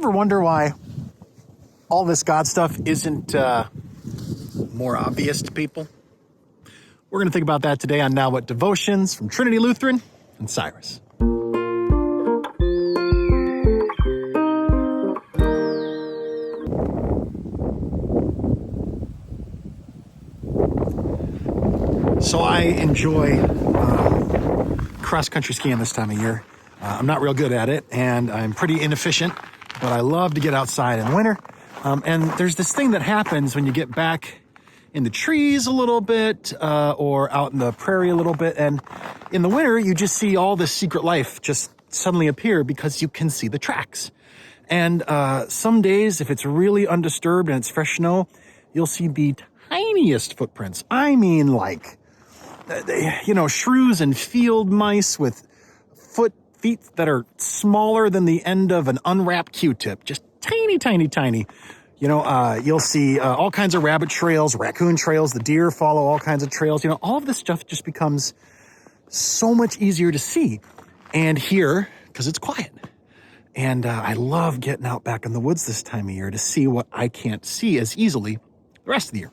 ever wonder why all this God stuff isn't more obvious to people? We're going to think about that today on Now What Devotions from Trinity Lutheran and Cyrus. So I enjoy cross-country skiing this time of year. I'm not real good at it, and I'm pretty inefficient, but I love to get outside in winter. And there's this thing that happens when you get back in the trees a little bit, or out in the prairie a little bit. And in the winter, you just see all this secret life just suddenly appear because you can see the tracks. And some days, if it's really undisturbed and it's fresh snow, you'll see the tiniest footprints. I mean, like, shrews and field mice with feet that are smaller than the end of an unwrapped Q-tip. Just tiny, tiny, tiny. You'll see all kinds of rabbit trails, raccoon trails, the deer follow all kinds of trails. All of this stuff just becomes so much easier to see and hear because it's quiet. And I love getting out back in the woods this time of year to see what I can't see as easily the rest of the year.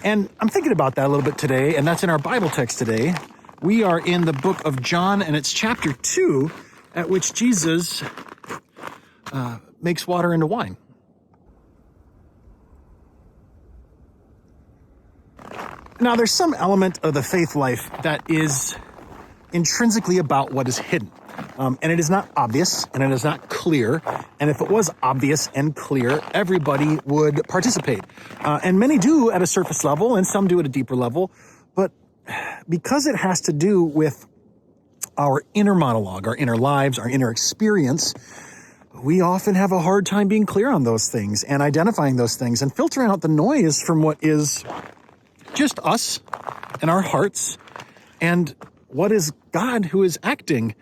And I'm thinking about that a little bit today, and that's in our Bible text today. We are in the book of John, and it's chapter 2, at which Jesus makes water into wine. Now, there's some element of the faith life that is intrinsically about what is hidden. And it is not obvious, and it is not clear. And if it was obvious and clear, everybody would participate. And many do at a surface level, and some do at a deeper level. But because it has to do with our inner monologue, our inner lives, our inner experience, we often have a hard time being clear on those things and identifying those things and filtering out the noise from what is just us and our hearts and what is God who is acting.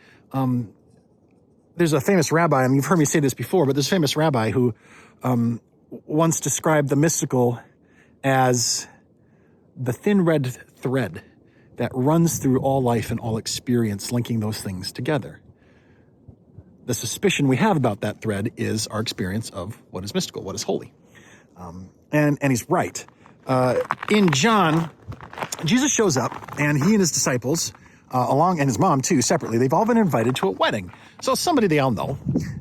There's a famous rabbi, and you've heard me say this before, but there's a famous rabbi who once described the mystical as the thin red thread that runs through all life and all experience, linking those things together. The suspicion we have about that thread is our experience of what is mystical, what is holy. And he's right. In John, Jesus shows up, and he and his disciples, and his mom too, separately, they've all been invited to a wedding. So somebody they all know,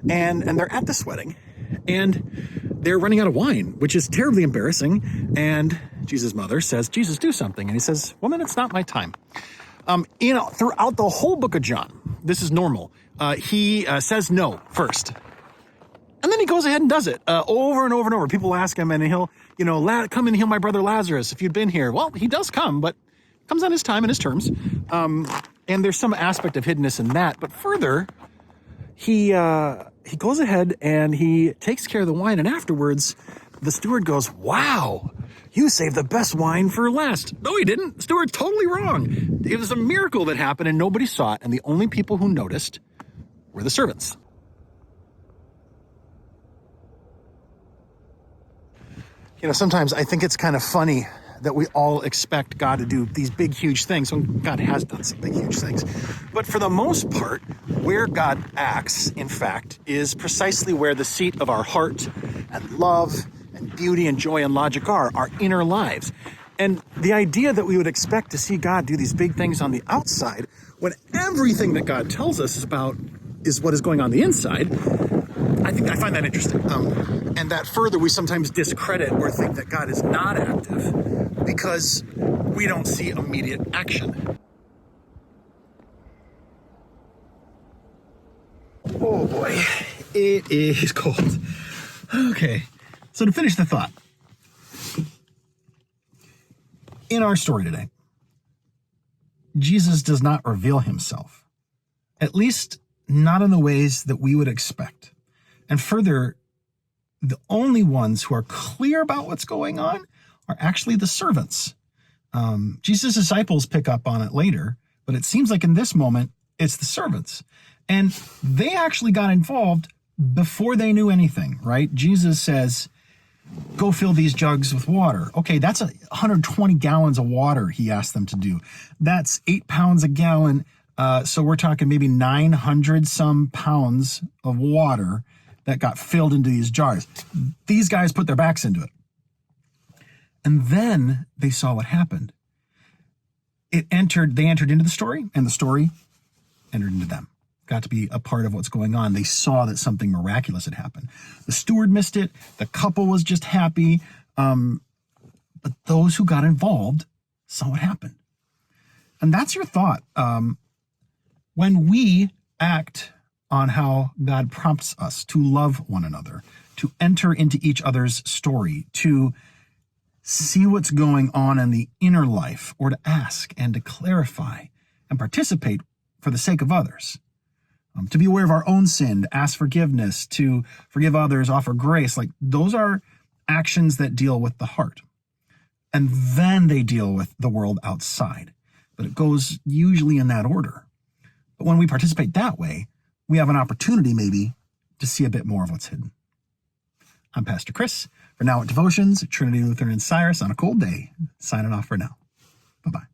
and they're at this wedding, and they're running out of wine, which is terribly embarrassing. And Jesus' mother says, "Jesus, do something." And he says, "Woman, it's not my time." Throughout the whole book of John, this is normal. He says no first. And then he goes ahead and does it over and over and over. People ask him, and he'll, come and heal my brother Lazarus if you'd been here. Well, he does come, but comes on his time and his terms. And there's some aspect of hiddenness in that. But further, he goes ahead and he takes care of the wine. And afterwards, the steward goes, "Wow, you saved the best wine for last." No, he didn't. The steward's totally wrong. It was a miracle that happened and nobody saw it. And the only people who noticed were the servants. Sometimes I think it's kind of funny that we all expect God to do these big, huge things when God has done some big, huge things. But for the most part, where God acts, in fact, is precisely where the seat of our heart and love and beauty and joy and logic are, our inner lives. And the idea that we would expect to see God do these big things on the outside when everything that God tells us is what is going on the inside, I find that interesting. And that further, we sometimes discredit or think that God is not active because we don't see immediate action. Oh boy, it is cold. Okay, so to finish the thought, in our story today, Jesus does not reveal himself, at least not in the ways that we would expect. And further, the only ones who are clear about what's going on are actually the servants. Jesus' disciples pick up on it later, but it seems like in this moment, it's the servants. And they actually got involved before they knew anything, right? Jesus says, "Go fill these jugs with water." Okay, that's 120 gallons of water he asked them to do. That's 8 pounds a gallon. So we're talking maybe 900 some pounds of water that got filled into these jars. These guys put their backs into it. And then they saw what happened. They entered into the story, and the story entered into them. Got to be a part of what's going on. They saw that something miraculous had happened. The steward missed it. The couple was just happy. But those who got involved saw what happened. And that's your thought. When we act on how God prompts us to love one another, to enter into each other's story, to see what's going on in the inner life, or to ask and to clarify and participate for the sake of others, to be aware of our own sin, to ask forgiveness, to forgive others, offer grace, like those are actions that deal with the heart. And then they deal with the world outside. But it goes usually in that order. But when we participate that way, we have an opportunity maybe to see a bit more of what's hidden. I'm Pastor Chris for Now at Devotions, Trinity, Lutheran, and Cyrus on a cold day. Signing off for now. Bye-bye.